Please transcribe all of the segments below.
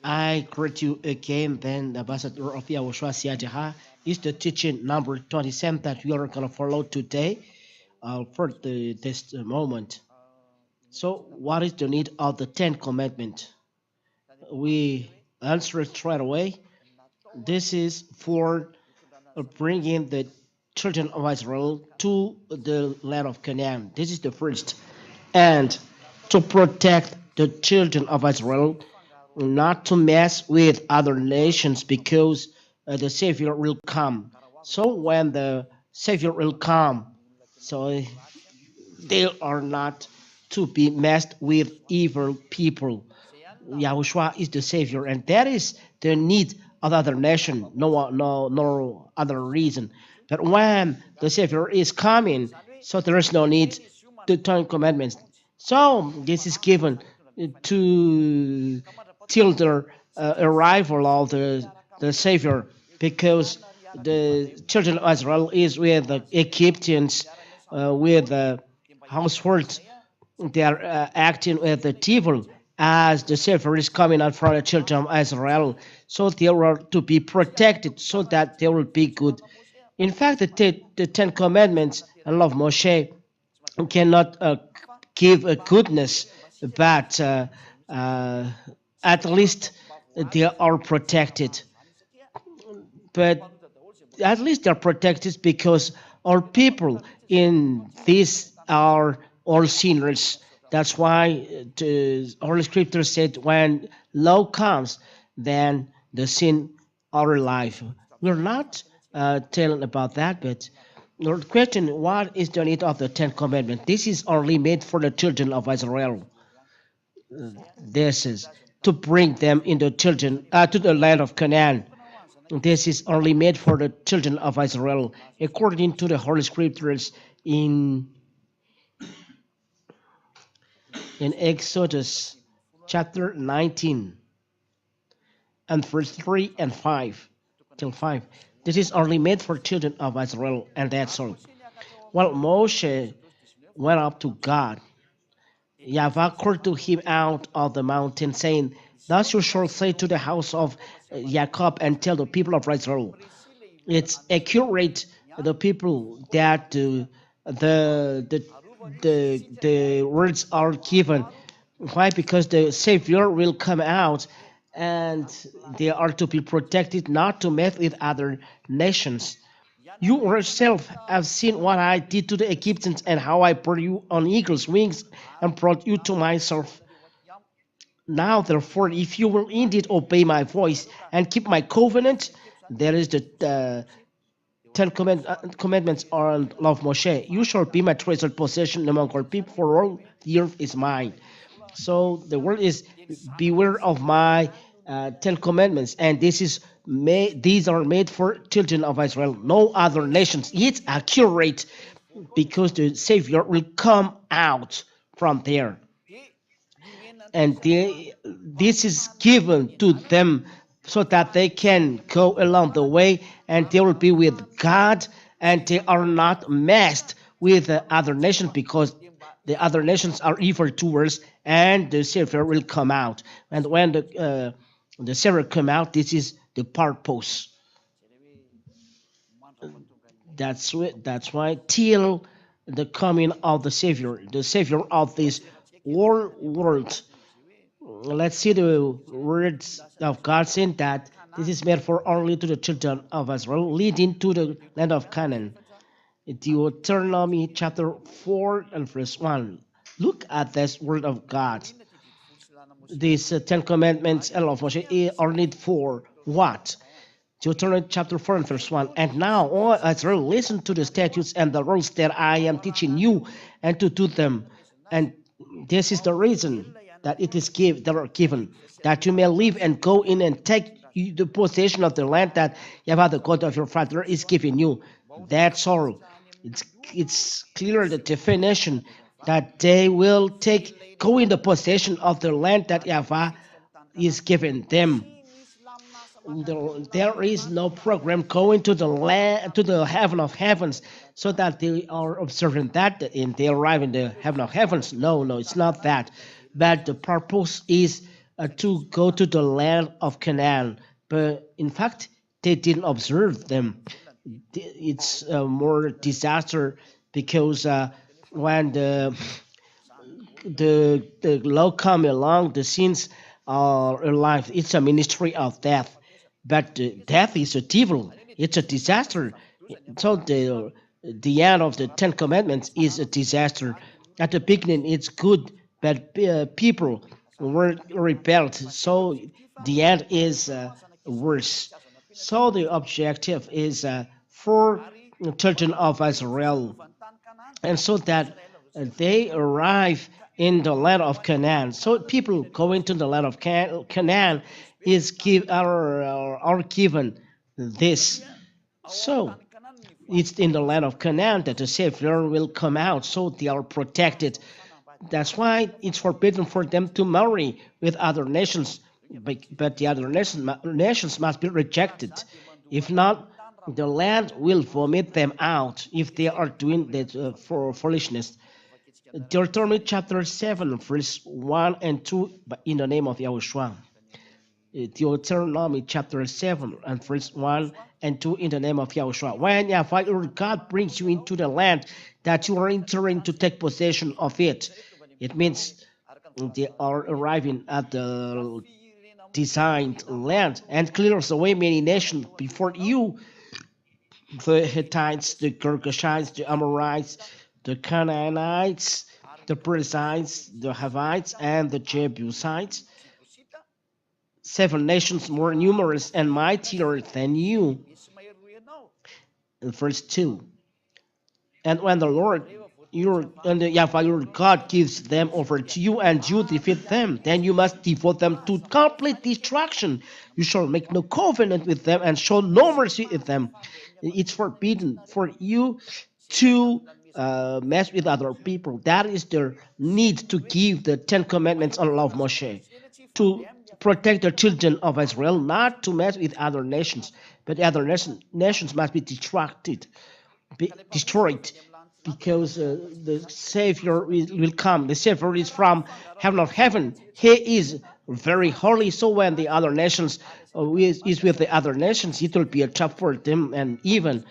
I greet you again, then the ambassador of YAHOSHUAH is the teaching number 27 that we are going to follow today for this moment. So, what is the need of the Ten Commandments? We answer it straight away. This is for bringing the children of Israel to the land of Canaan. This is the first. And to protect the children of Israel, not to mess with other nations because the Savior will come. So when the Savior will come, so they are not to be messed with evil people. Yahushua is the Savior, and that is the need of other nation. No other reason. But when the Savior is coming, so there is no need to Ten Commandments. So this is given to till the arrival of the Savior, because the children of Israel is with the Egyptians, with the households. They are acting with the devil as the Savior is coming out from the children of Israel. So they are to be protected so that they will be good. In fact, the Ten Commandments and law of Moshe cannot give a goodness, but uh, at least they are protected. But at least they're protected because our people in this are all sinners. That's why the Holy Scripture said, when law comes, then the sin our life. We're not telling about that, but the question: what is the need of the Ten Commandments? This is only made for the children of Israel. This is to bring them in the children to the land of Canaan. This is only made for the children of Israel, according to the Holy Scriptures in Exodus chapter 19 and verse 3 and 5 till 5. This is only made for children of Israel, and that's all. Well, Moshe went up to God. Yahweh called to him out of the mountain, saying, "Thus you shall say to the house of Jacob and tell the people of Israel." It's accurate. The people that the the words are given. Why? Because the Savior will come out, and they are to be protected, not to mess with other nations. You yourself have seen what I did to the Egyptians and how I brought you on eagle's wings and brought you to myself. Now, therefore, if you will indeed obey my voice and keep my covenant, there is the Commandments on love Moshe. You shall be my treasured possession among all people, for all the earth is mine. So the word is, beware of my Ten Commandments, and this is these are made for children of Israel, no other nations. It's accurate because the Savior will come out from there, and this is given to them so that they can go along the way and they will be with God, and they are not messed with the other nations, because the other nations are evil towards, and the Savior will come out. And when the Savior come out, this is the purpose. That's why till the coming of the Savior of this whole world. Let's see the words of God saying that this is made for only to the children of Israel, leading to the land of Canaan. Deuteronomy chapter 4 and verse 1. Look at this word of God. These Ten Commandments and law of Moshe are need for what? Deuteronomy chapter 4 and verse 1. And now, O Israel, listen to the statutes and the rules that I am teaching you, and to do them. And this is the reason that it is that are given, that you may live and go in and take the possession of the land that Yahweh, the God of your father, is giving you. That's all. It's clear the definition that they will go in the possession of the land that Yahweh is giving them. There is no program going to the land, to the heaven of heavens, so that they are observing that and they arrive in the heaven of heavens. No, it's not that. But the purpose is to go to the land of Canaan, but in fact, they didn't observe them. It's more disaster because when the law come along, the sins are alive. It's a ministry of death, but death is a devil. It's a disaster. So the end of the Ten Commandments is a disaster. At the beginning, it's good, but people were rebelled. So the end is worse. So the objective is for the children of Israel, and so that they arrive in the land of Canaan. So people going to the land of Canaan is are given this. So it's in the land of Canaan that the Savior will come out, so they are protected. That's why it's forbidden for them to marry with other nations, but the other nations must be rejected. If not, the land will vomit them out if they are doing that for foolishness. Deuteronomy chapter 7, verse 1 and 2, in the name of Yahushua. Deuteronomy chapter 7 and verse 1 and 2 in the name of Yahushua. When Yahweh your God brings you into the land that you are entering to take possession of it, it means they are arriving at the designed land and clears away many nations before you, the Hittites, the Girgashites, the Amorites, the Canaanites, the Perizzites, the Hivites, and the Jebusites, 7 nations more numerous and mightier than you. Verse 2. And when the Lord Yahweh your God gives them over to you and you defeat them, then you must devote them to complete destruction. You shall make no covenant with them and show no mercy with them. It's forbidden for you to mess with other people. That is their need to give the Ten Commandments on law of Moshe, to protect the children of Israel, not to mess with other nations, but other nations must be destroyed, because the Savior will come. The Savior is from heaven of heaven. He is very holy. So when the other nations is with the other nations, it will be a trap for them, and even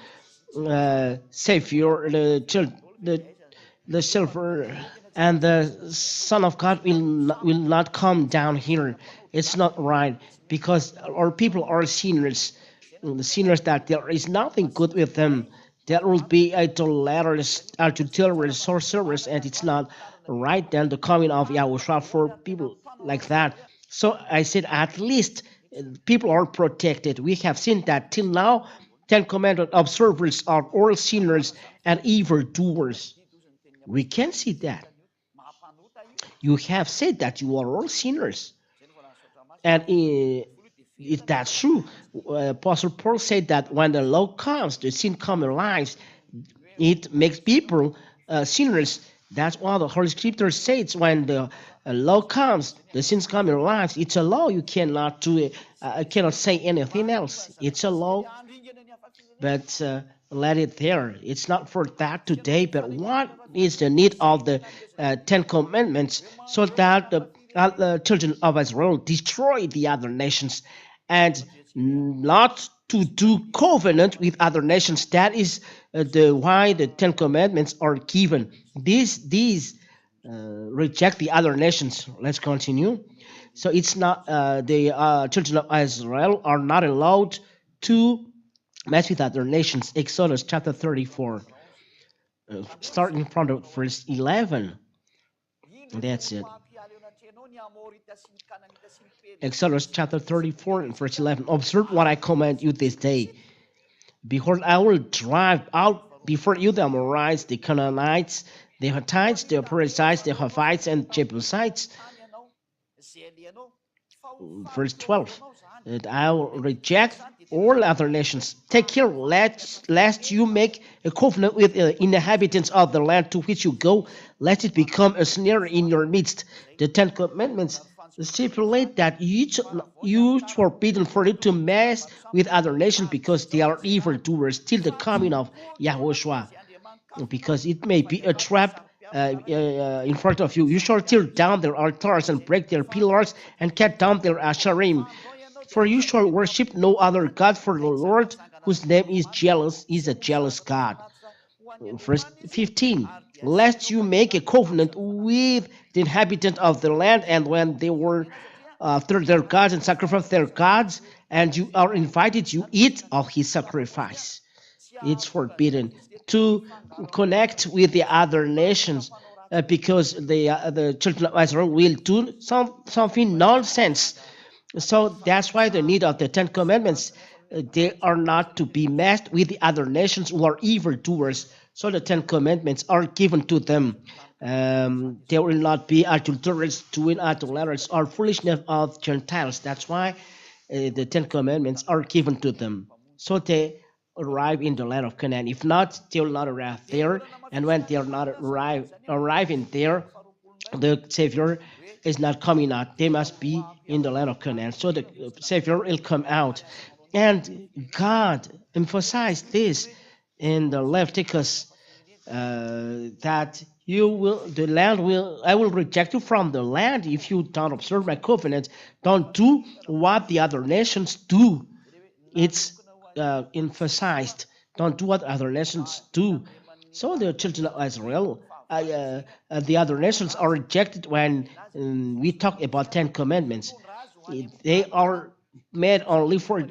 Savior, the silver and the Son of God will not come down here. It's not right, because our people are sinners. The sinners that there is nothing good with them. There will be idolaters, sorcerers, and it's not right then the coming of Yahushua for people like that. So I said at least people are protected. We have seen that till now, Ten Commandment observers are all sinners and evildoers. We can see that. You have said that you are all sinners. And if that's true, Apostle Paul said that when the law comes, the sin comes in our lives, it makes people sinners. That's what the Holy Scripture says. When the law comes, the sins come in our lives. It's a law. You cannot do it. Cannot say anything else. It's a law, but let it there. It's not for that today, but what is the need of the Ten Commandments, so that the children of Israel destroy the other nations and not to do covenant with other nations. That is why the Ten Commandments are given. These reject the other nations. Let's continue. So it's not the children of Israel are not allowed to mess with other nations. Exodus chapter 34, starting from the verse 11. That's it. Exodus chapter 34 and verse 11. Observe what I command you this day. Behold, I will drive out before you the Amorites, the Canaanites, the Hittites, the Perizzites, the Hivites, and Jebusites. Verse 12. And I will reject all other nations. Take care lest you make a covenant with the inhabitants of the land to which you go, lest it become a snare in your midst. The Ten Commandments stipulate that you forbidden for you to mess with other nations, because they are evildoers till the coming of Yahushua, because it may be a trap in front of you. You shall tear down their altars and break their pillars and cut down their asherim. For you shall worship no other God, for the Lord, whose name is jealous, is a jealous God. Verse 15. Lest you make a covenant with the inhabitant of the land, and when they were after their gods and sacrifice their gods, and you are invited, you eat of his sacrifice. It's forbidden to connect with the other nations because the children of Israel will do something nonsense. So that's why the need of the Ten Commandments. They are not to be messed with the other nations who are evildoers. So the Ten Commandments are given to them. There will not be adulterers, doing idolaters, or foolishness of Gentiles. That's why the Ten Commandments are given to them. So they arrive in the land of Canaan. If not, they will not arrive there. And when they are not arriving there, the Savior is not coming out. They must be in the land of Canaan. So the Savior will come out. And God emphasized this in the Leviticus that the land will, I will reject you from the land if you don't observe my covenant, don't do what the other nations do. It's emphasized, don't do what other nations do. So the children of Israel, the other nations are rejected when we talk about Ten Commandments. They are made only for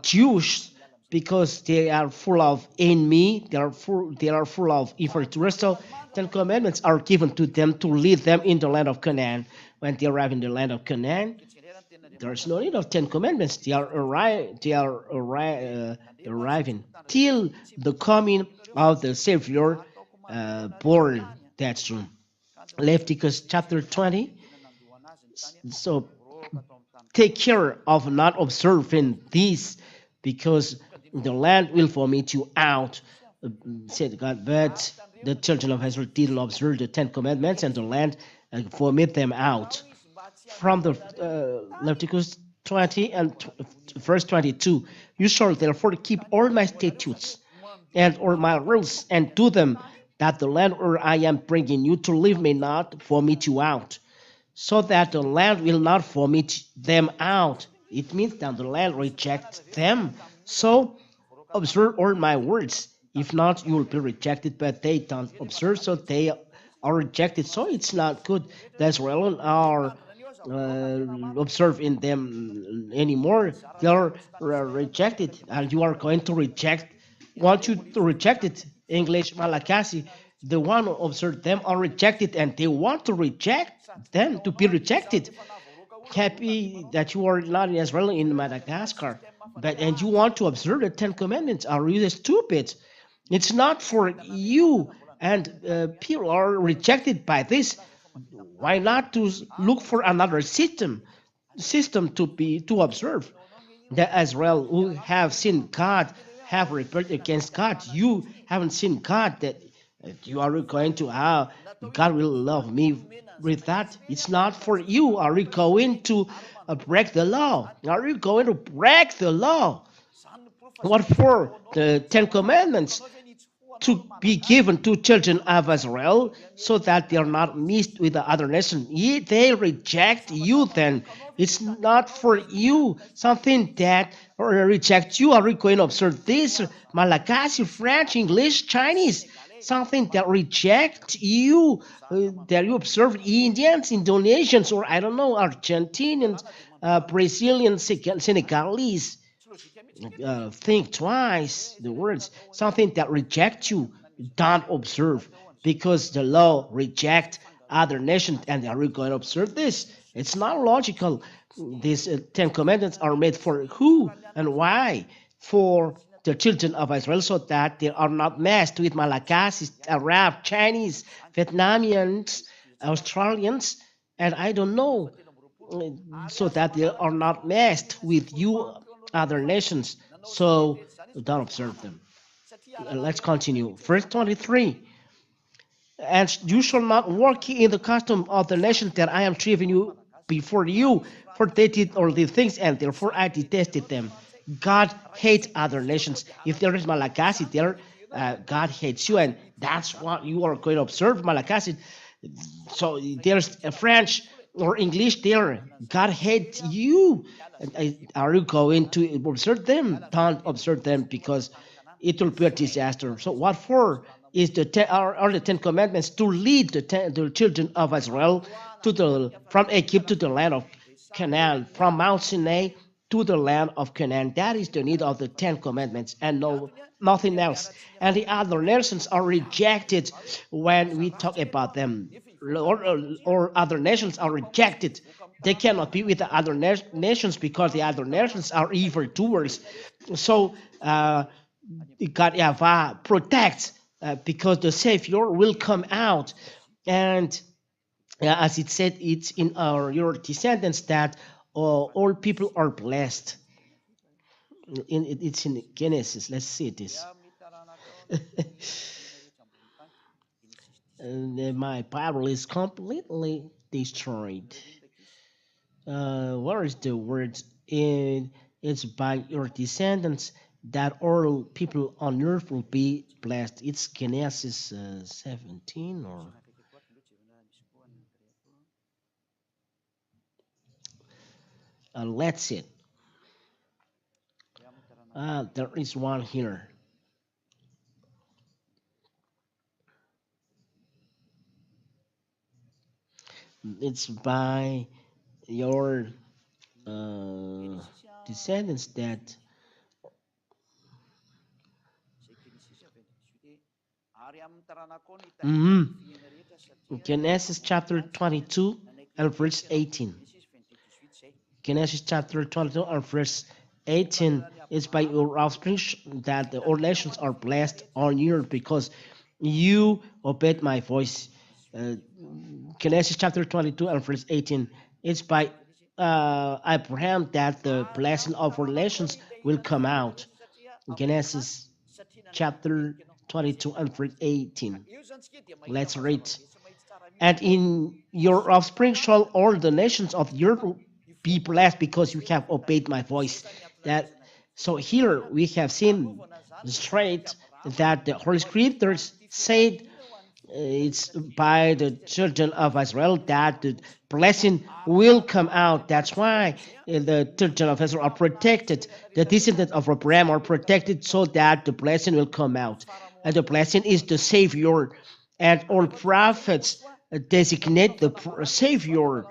Jews because they are full of envy, they are full of evil. So Ten Commandments are given to them to lead them in the land of Canaan. When they arrive in the land of Canaan, there's no need of Ten Commandments. Arriving till the coming of the Savior born. That's true. Leviticus chapter 20. So take care of not observing this, because the land will vomit you out, said God. But the children of Israel didn't observe the Ten Commandments, and the land vomit them out. From the Leviticus 20 and verse 22, you shall therefore keep all my statutes and all my rules and do them, that the land where I am bringing you to live may not vomit you out, so that the land will not vomit them out. It means that the land rejects them. So observe all my words. If not, you will be rejected. But they don't observe, so they are rejected. So it's not good. The Israelites are observing them anymore. They are rejected, and you are going to reject. Want you to reject it? English Malagasy. The one who observed them are rejected, and they want to reject them to be rejected. Happy that you are not in Israel, in Madagascar, and you want to observe the Ten Commandments. Are you stupid? It's not for you, and people are rejected by this. Why not to look for another system to observe? The Israel who have seen God have rebelled against God. You haven't seen God, that you are going to have God will love me with that. It's not for you. Are you going to break the law? Are you going to break the law? What for? The Ten Commandments to be given to children of Israel, so that they are not mixed with the other nation. They reject you, then it's not for you. Something that reject you. Are you going to observe this? Malagasy, French, English, Chinese. Something that reject you, that you observe Indians, Indonesians, or I don't know, Argentinians, Brazilians, Senegalese. Think twice. The words, something that reject you, don't observe, because the law reject other nations, and are we going to observe this? It's not logical. These Ten Commandments are made for who and why? For the children of Israel, so that they are not messed with Malagasy, Arab, Chinese, Vietnamians, Australians, and I don't know, so that they are not messed with you other nations. So don't observe them. Let's continue. Verse 23. And you shall not walk in the custom of the nations that I am driving you before you, for they did all these things, and therefore I detested them. God hates other nations. If there is Malagasy there, God hates you, and that's what you are going to observe, Malagasy. So there's a French or English there. God hates you. Are you going to observe them? Don't observe them because it will be a disaster. So what for is are the Ten Commandments to lead the children of Israel to the from Egypt to the land of Canaan, from Mount Sinai to the land of Canaan. That is the need of the Ten Commandments and no nothing else. And the other nations are rejected when we talk about them. Or other nations are rejected. They cannot be with the other nations because the other nations are evil doers. So God Yahweh protects because the Savior will come out. And as it said, it's in your descendants that all people are blessed. It's in Genesis. Let's see this. And my Bible is completely destroyed. Where is the word? It's by your descendants that all people on earth will be blessed. It's Genesis 17 or let's see. There is one here. It's by your descendants that. Mhm. Genesis chapter 22 and verse 18. Genesis chapter 22 and verse 18 is by your offspring that all nations are blessed on you because you obeyed my voice. Uh, Genesis chapter 22 and verse 18 is by Abraham that the blessing of all nations will come out. Genesis chapter 22 and verse 18. Let's read. And in your offspring shall all the nations of the earth be blessed because you have obeyed my voice. That so here we have seen straight that the Holy Scriptures said it's by the children of Israel that the blessing will come out. That's why the children of Israel are protected. The descendants of Abraham are protected so that the blessing will come out. And the blessing is the Savior. And all prophets designate the Savior,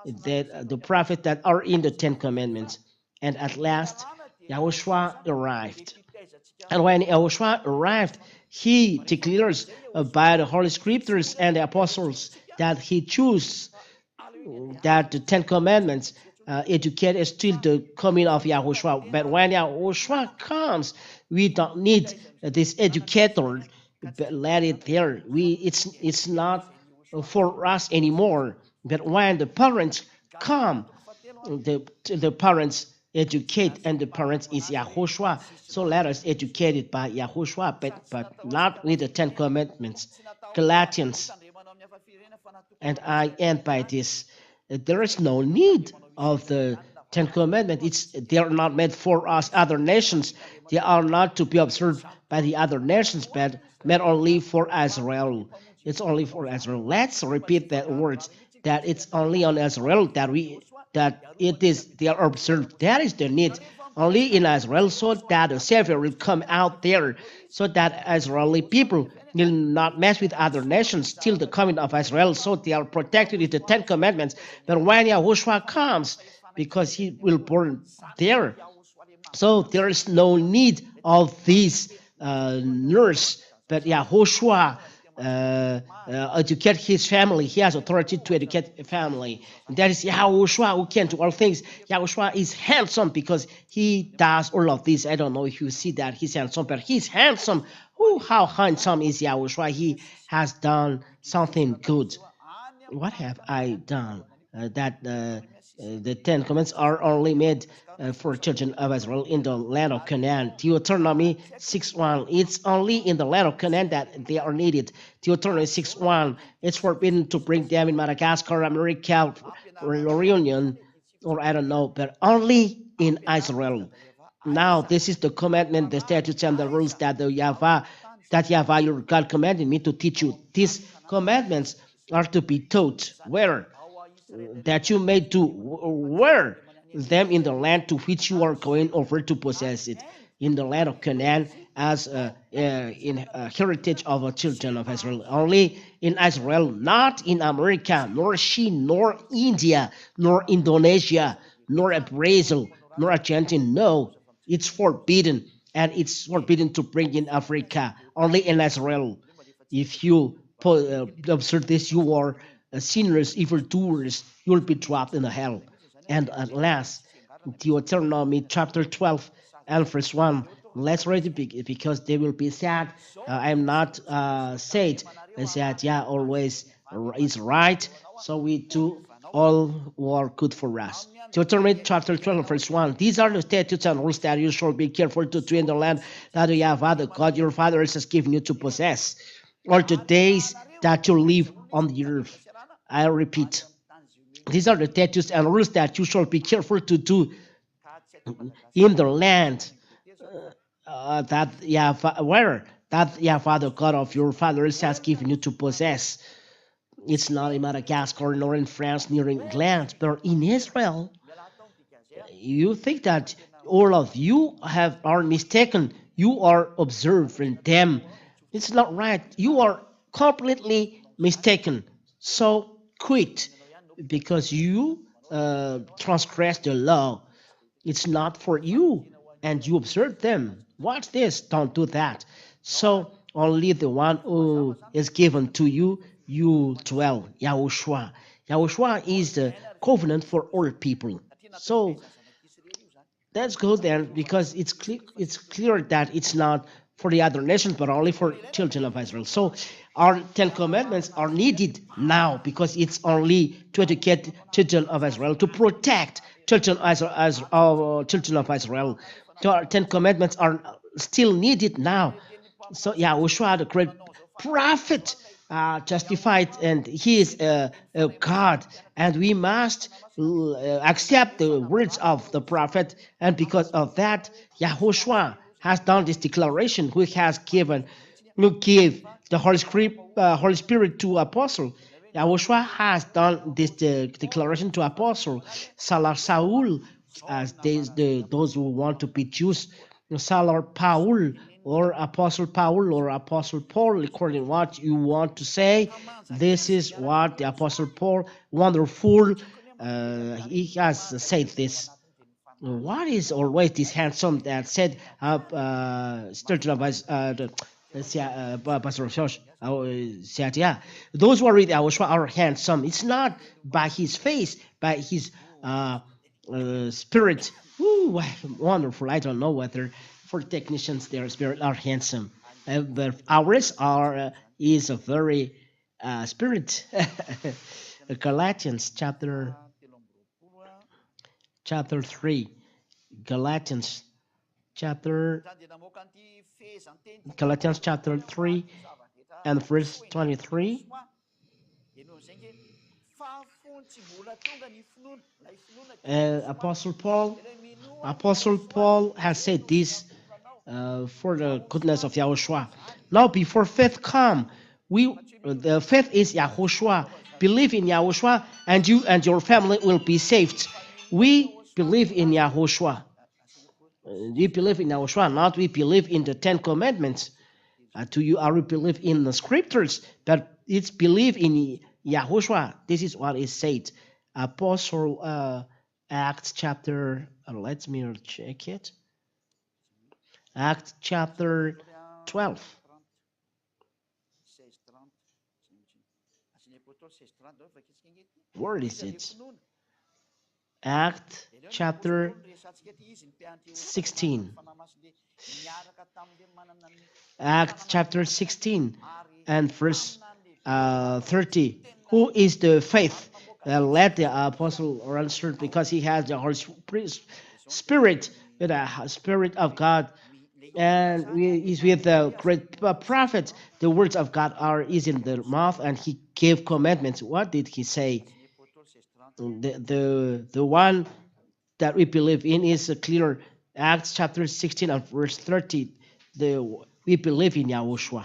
the prophets that are in the Ten Commandments. And at last, Yahushua arrived. And when Yahushua arrived, he declares by the Holy Scriptures and the apostles that he chose that the Ten Commandments educate us till the coming of Yahushua. But when Yahushua comes, we don't need this educator. But let it there. It's not for us anymore. But when the parents come, the parents educate, and the parents is Yahushua. So let us educate it by Yahushua, but not with the Ten Commandments. Galatians, and I end by this. There is no need of the Ten Commandments. They are not made for us other nations. They are not to be observed by the other nations, but meant only for Israel. It's only for Israel. Let's repeat that words that it's only on Israel that it is they are observed. That is the need only in Israel, so that the Savior will come out there, so that Israeli people will not mess with other nations till the coming of Israel, so they are protected with the Ten Commandments. But when Yahushua comes, because he will born there, so there is no need of this nurse, but Yahushua educate his family. He has authority to educate a family. And that is Yahushua who can do all things. Yahushua is handsome because he does all of this. I don't know if you see that he's handsome, but he's handsome. Oh, how handsome is Yahushua? He has done something good. What have I done? The Ten Commandments are only made for children of Israel in the land of Canaan. Deuteronomy 6:1. It's only in the land of Canaan that they are needed. Deuteronomy 6:1. It's forbidden to bring them in Madagascar, America, Reunion, or I don't know, but only in Israel. Now, this is the commandment, the statutes, and the rules that the Yahweh that Yahweh your God commanded me to teach you. These commandments are to be taught where? That you may do where them in the land to which you are going over to possess it, in the land of Canaan, as in heritage of the children of Israel. Only in Israel, not in America, nor China, nor India, nor Indonesia, nor Brazil, nor Argentina. No, it's forbidden, and it's forbidden to bring in Africa. Only in Israel. If you observe this, you are sinners, evildoers, you will be dropped in the hell. And at last, Deuteronomy chapter 12 and verse 1. Let's read it because they will be sad. I am not said. They said, yeah, always is right. So we do all were good for us. Deuteronomy chapter 12, verse 1. These are the statutes and rules that you shall be careful to do in the land that Yahweh, God your fathers, has given you to possess, or the days that you live on the earth. I repeat, these are the statutes and rules that you shall be careful to do in the land that Yahweh, where that Yahweh, God of your fathers, has given you to possess. It's not in Madagascar, nor in France, nor in England, but in Israel. You think that all of you are mistaken. You are observing them. It's not right. You are completely mistaken. So quit because you transgress the law. It's not for you, and you observe them. Watch this. Don't do that. So only the one who is given to you, you dwell. Yahushua. Yahushua is the covenant for all people. So let's go then, because it's clear that it's not for the other nations, but only for children of Israel. So our Ten Commandments are needed now because it's only to educate children of Israel, to protect children children of Israel. So our Ten Commandments are still needed now. So Yahushua, the great prophet, justified, and he is a God, and we must accept the words of the prophet. And because of that, Yahushua has done this declaration, which has given, who give the Holy Spirit to apostle. Yahushua has done this declaration to apostle Saul, as those who want to be Jews, Salar Paul, or Apostle Paul, or Apostle Paul, according to what you want to say. This is what the Apostle Paul, wonderful, he has said this. What is always this handsome that said, Sturgeon of Pastor Josh said, yeah, those who are with Yahushua are handsome. It's not by his face, by his spirit. Ooh, wonderful. I don't know whether for technicians their spirit are handsome, but ours are is a very spirit. Galatians chapter 3. Galatians chapter Galatians chapter 3 and verse 23. Apostle Paul has said this for the goodness of Yahushua. Now, before faith come, the faith is Yahushua. Believe in Yahushua, and you and your family will be saved. We believe in Yahushua. We believe in Yahushua, not we believe in the Ten Commandments. To you, I will believe in the scriptures, but it's believe in Yahushua. This is what is said. Apostle Acts chapter, let me check it. Acts chapter 12. Where is it? Act chapter 16. Act chapter 16 and verse 30. Who is the faith? Let the apostle answer, because he has the Holy Spirit, the Spirit of God, and is with the great prophet. The words of God is in the mouth, and he gave commandments. What did he say? The one that we believe in is clear. Acts chapter 16 and verse 30. We We believe in Yahushua.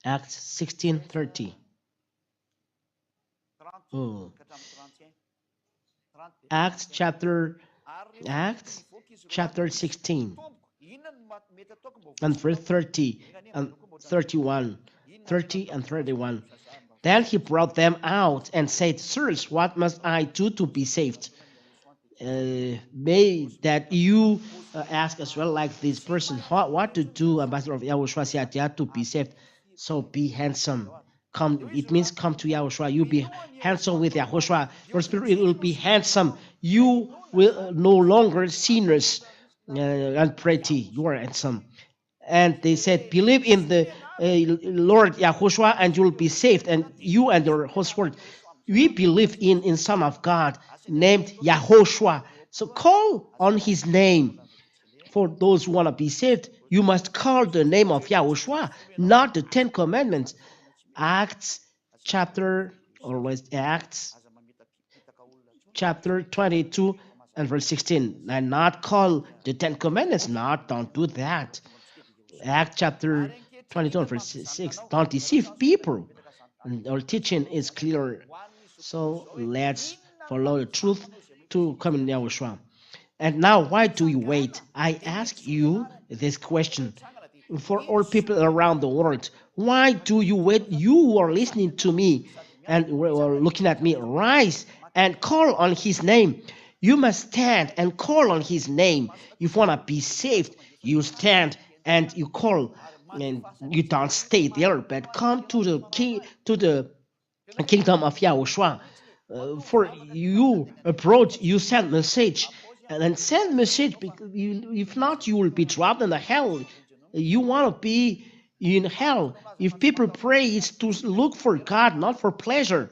Acts 16:30. Oh. Acts chapter 16 and verse 30 and 31, 30 and 31. Then he brought them out and said, Sirs, what must I do to be saved? May that you ask as well, like this person, what to do, Ambassador of Yahushua said, to be saved. So be handsome. Come, it means come to Yahushua. You be handsome with Yahushua. Your spirit will be handsome. You will no longer sinners and pretty. You are handsome. And they said, believe in the Lord Yahushua and you will be saved, and you and your household. We believe in Son of God named YAHOSHUAH. So call on his name. For those who want to be saved, you must call the name of Yahushua, not the Ten Commandments. Acts chapter, always Acts chapter 22 and verse 16. And not call the Ten Commandments, not, don't do that. Acts chapter 22 and verse 6. Don't deceive people. And our teaching is clear. So let's follow the truth to come in Yahushua. And now, why do you wait? I ask you this question for all people around the world. Why do you wait? You are listening to me and looking at me. Rise and call on his name. You must stand and call on his name. If you want to be saved, you stand and you call, and you don't stay there, but come to the kingdom of Yahushua. For you approach, you send message, and then send message, because if not, you will be dropped in the hell. You want to be in hell. If people pray, it's to look for God, not for pleasure.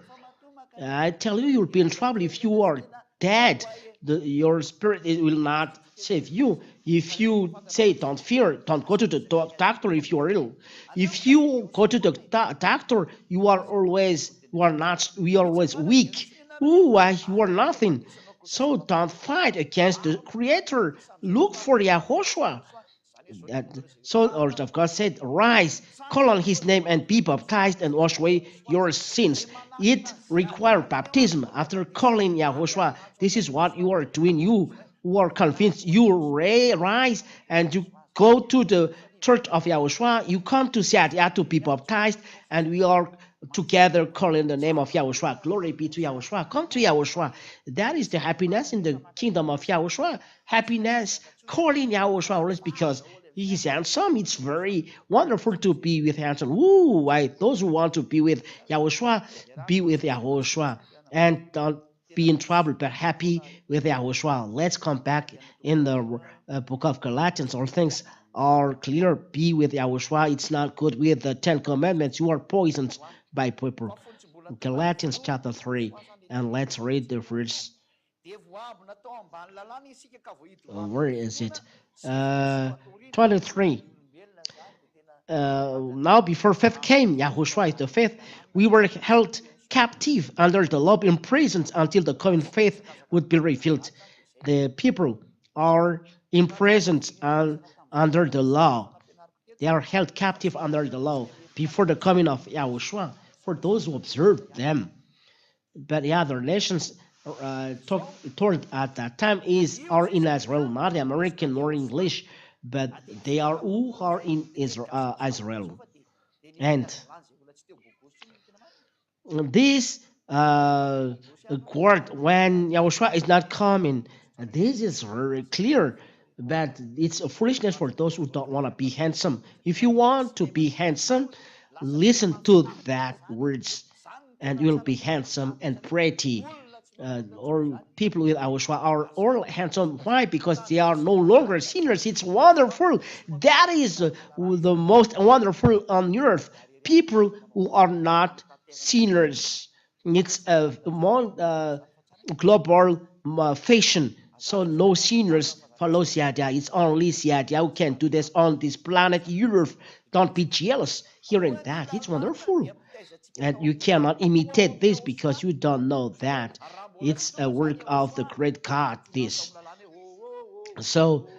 I tell you, you'll be in trouble if you are dead. Your spirit will not save you. If you say, don't fear, don't go to the doctor if you are ill. If you go to the doctor, we are always weak. You are nothing. So don't fight against the Creator. Look for Yahushua. So the Lord of God said, rise, call on his name and be baptized and wash away your sins. It requires baptism after calling Yahushua. This is what you are doing. You who are convinced, you rise and you go to the church of Yahushua. You come to Seattle to be baptized, and we are together calling the name of Yahushua. Glory be to Yahushua. Come to Yahushua. That is the happiness in the kingdom of Yahushua. Happiness calling Yahushua always, because he is handsome. It's very wonderful to be with handsome. Ooh, those who want to be with Yahushua, be with Yahushua. And don't be in trouble, but happy with Yahushua. Let's come back in the book of Galatians. All things are clear. Be with Yahushua. It's not good with the Ten Commandments. You are poisoned by people. Galatians chapter 3. And let's read the verse. Where is it? 23. Now before faith came, Yahushua is the faith, we were held captive under the law, imprisoned until the coming faith would be revealed. The people are imprisoned under the law. They are held captive under the law before the coming of Yahushua, for those who observe them. But the other nations toward at that time are in Israel, not American nor English, but they are who are in Israel. And this word, when Yahushua is not coming, this is very clear, but it's a foolishness for those who don't want to be handsome. If you want to be handsome, listen to that words, and you'll be handsome and pretty. Or people with Yahushua are all handsome. Why? Because they are no longer sinners. It's wonderful. That is the most wonderful on earth. People who are not sinners. It's a more global fashion. So no sinners follow Siadia. It's only Siadia who can do this on this planet Earth. Don't be jealous hearing that. It's wonderful. And you cannot imitate this because you don't know that. It's a work of the great God, this. So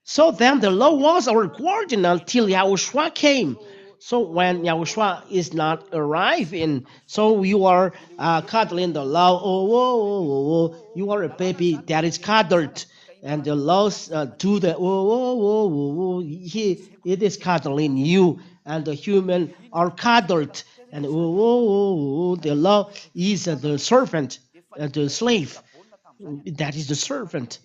So then the law was our guardian until Yahushua came. So when Yahushua is not arriving, so you are cuddling the law. Oh, oh, oh, oh, oh. You are a baby that is cuddled, and the laws do the oh, oh, oh, oh, oh. It is cuddling you, and the human are cuddled, and oh, oh, oh, oh. The law is the servant, the slave. That is the servant.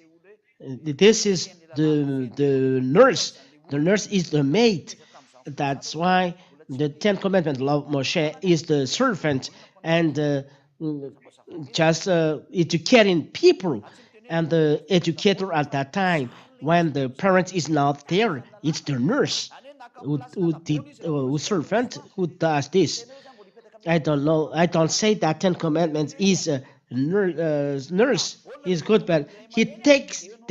This is the nurse. The nurse is the maid. That's why the Ten Commandments of Moshe is the servant and just educating people. And the educator at that time, when the parent is not there, it's the nurse who servant who does this. I don't know. I don't say that Ten Commandments is a nurse. He's good, but they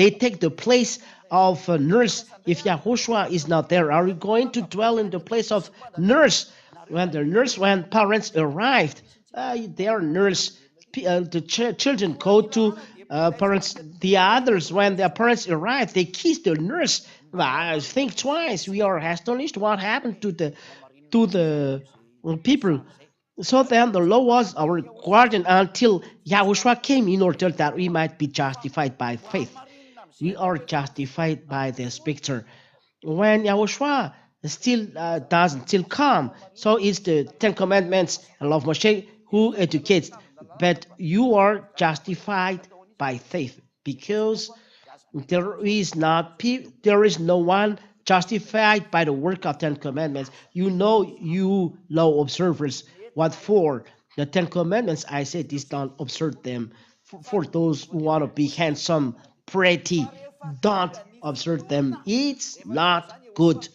take the place of a nurse. If Yahushua is not there, are we going to dwell in the place of nurse? When parents arrived, they are nurse. The children go to parents. The others, when their parents arrive, they kiss the nurse. I think twice. We are astonished what happened to the people. So then the law was our guardian until Yahushua came in order that we might be justified by faith. We are justified by the scripture. When Yahushua still doesn't still come, so it's the Ten Commandments and law of Moshe who educates. But you are justified by faith because there is no one justified by the work of Ten Commandments. You know, you law observers, what for? The Ten Commandments, I said, is don't observe them. For those who want to be handsome, pretty, don't observe them. It's not good.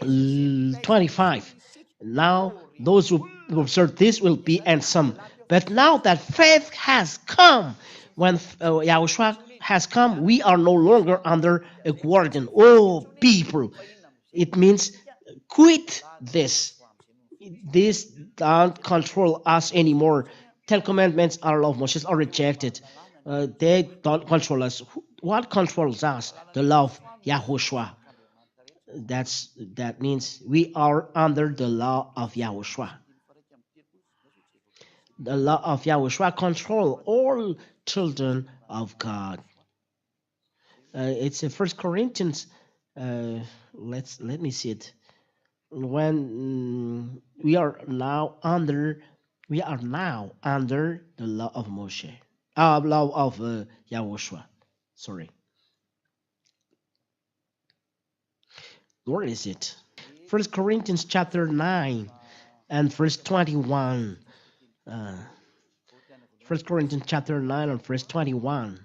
25. Now, those who observe this will be handsome. But now that faith has come, when Yahushua has come, we are no longer under a guardian. Oh, people, it means quit this. This don't control us anymore. Ten Commandments are law of Moses are rejected. They don't control us. What controls us? The law of Yahushua. That means we are under the law of Yahushua. The law of Yahushua control all children of God. It's in First Corinthians. Let me see it. When we are now under the law of Moshe, law of Yahushua. Sorry, where is it? First Corinthians chapter 9 and verse 21. Uh, First Corinthians chapter 9 and verse 21.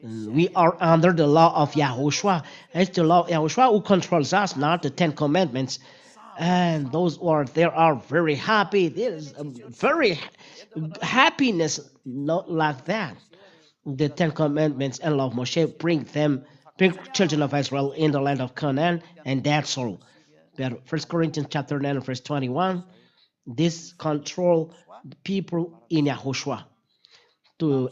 We are under the law of Yahushua. It's the law of Yahushua who controls us, not the Ten Commandments. And those who are there are very happy. There is very happiness, not like that. The Ten Commandments and law of Moshe bring children of Israel in the land of Canaan, and that's all. But First Corinthians chapter 9 verse 21, this control the people in Yahushua. To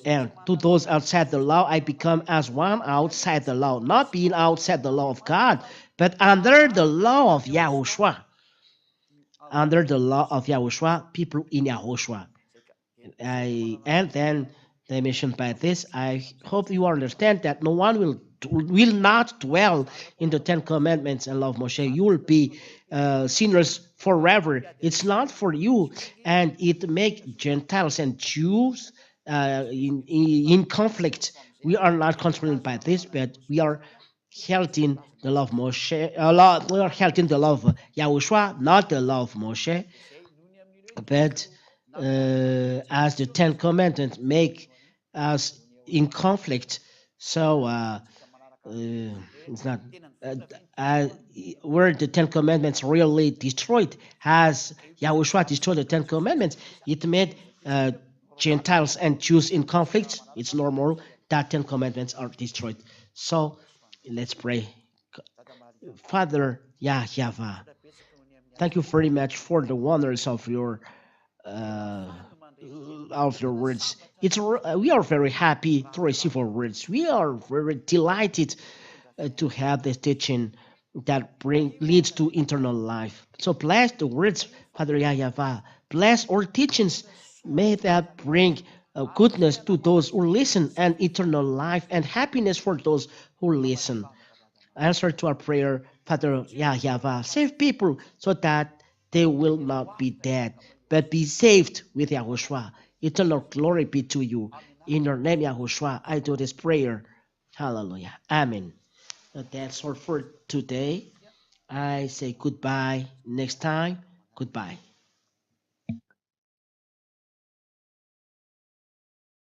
those outside the law, I become as one outside the law, not being outside the law of God, but under the law of Yahushua. Under the law of Yahushua, people in Yahushua. And then they mentioned by this, I hope you understand that no one will not dwell in the Ten Commandments and law of Moshe. You will be sinners forever. It's not for you, and it make Gentiles and Jews in conflict. We are not controlled by this, but we are held in the law of Moshe. We are held in the law of Yahushua, not the law of Moshe. But as the Ten Commandments make us in conflict, so it's not uh, where the Ten Commandments really destroyed. Has Yahushua destroyed the Ten Commandments, it made Gentiles and Jews in conflict. It's normal that Ten Commandments are destroyed. So let's pray. Father Yahweh, thank you very much for the wonders uh, of your words. We are very happy to receive our words. We are very delighted to have this teaching that bring leads to eternal life. So bless the words, Father Yahweh. Bless our teachings. May that bring goodness to those who listen and eternal life and happiness for those who listen. Answer to our prayer, Father Yahweh. Save people so that they will not be dead, but be saved with Yahushua. Eternal glory be to you. In your name, Yahushua, I do this prayer. Hallelujah. Amen. That's all for today. I say goodbye. Next time, goodbye.